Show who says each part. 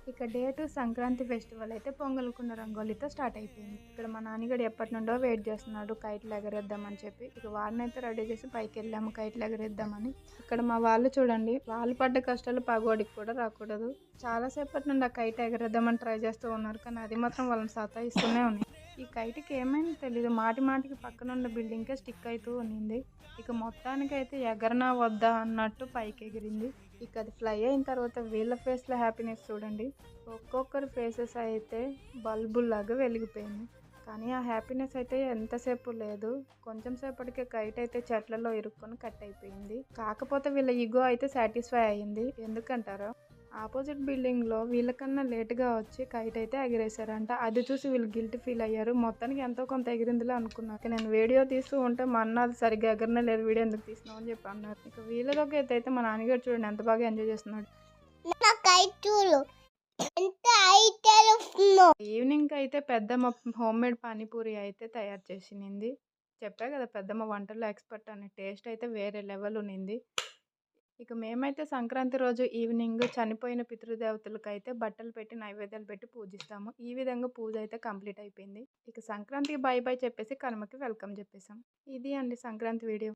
Speaker 1: ఇక day 2 Sankranti festival అయితే పొంగల్‌కున్న రంగోలితో start అయిపోయింది. ఇక్కడ మా నాన్నగాడు ఎప్పటినుండో వెయిట్ చేస్తున్నాడు కైట్లు ఎగరేద్దామని చెప్పి. ఇక వాడినైతే రెడీ చేసి పైకెళ్ళాము కైట్లు ఎగరేద్దామని. ఇక్కడ మా వాళ్ళు చూడండి, వాళ్ళు పడ్డ కష్టాలు పగోడికి కూడా రాకూడదు. చాలా సేపటి నుండి ఆ కైట్ ఎగరేద్దామని ట్రై చేస్తూ ఉన్నారు. కానీ అది మాత్రం వాళ్ళని సతాయిస్తూనే ఉంది. ఈ కైట్‌కి ఏమైందో తెలీదు. మాటి మాటికి పక్కనున్న బిల్డింగ్‌కే స్టిక్ అయితూ ఉన్నింది. ఇక మొత్తానికైతే ఎగరనా వద్దా అన్నట్టు పైకెగిరింది. ఇక అది ఫ్లై అయిన తర్వాత వీళ్ళ ఫేస్‌లో హ్యాపీనెస్ చూడండి. ఒక్కొక్కరి ఫేసెస్ అయితే బల్బుల్లాగా వెలిగిపోయింది. కానీ ఆ హ్యాపీనెస్ అయితే ఎంతసేపు లేదు. కొంచెం సేపటికే కైట్ అయితే చెట్లలో ఇరుక్కొని కట్ అయిపోయింది. కాకపోతే వీళ్ళ ఇగో అయితే సాటిస్ఫై అయ్యింది. ఎందుకంటారా? ఆపోజిట్ బిల్డింగ్‌లో వీళ్ళకన్నా లేట్‌గా వచ్చి కైట్ అయితే ఎగిరేశారంట. అది చూసి వీళ్ళు గిల్టీ ఫీల్ అయ్యారు. మొత్తానికి ఎంతో కొంత ఎగిరిందిలే అనుకున్నారు. ఇక నేను వీడియో తీస్తూ ఉంటే మా అన్న అది సరిగ్గా ఎగరనే లేదు, వీడియో ఎందుకు తీసినావు అని చెప్పి అన్నారు. ఇక వీళ్ళలోకి అయితే మా నాన్నగారు చూడండి ఎంత బాగా ఎంజాయ్ చేస్తున్నాడు. ఈవినింగ్ అయితే పెద్దమ్మ హోమ్మేడ్ పానీపూరి అయితే తయారు చేసింది. చెప్పా కదా పెద్దమ్మ వంటల్లో ఎక్స్పర్ట్ అని. టేస్ట్ అయితే వేరే లెవెల్ ఉన్నింది. ఇక మేమైతే సంక్రాంతి రోజు ఈవినింగ్ చనిపోయిన పితృదేవతలకైతే బట్టలు పెట్టి నైవేద్యాలు పెట్టి పూజిస్తాము. ఈ విధంగా పూజ అయితే కంప్లీట్ అయిపోయింది. ఇక సంక్రాంతికి బై బై చెప్పేసి కనుమకి వెల్కమ్ చెప్పేసాం. ఇది అండి సంక్రాంతి వీడియో.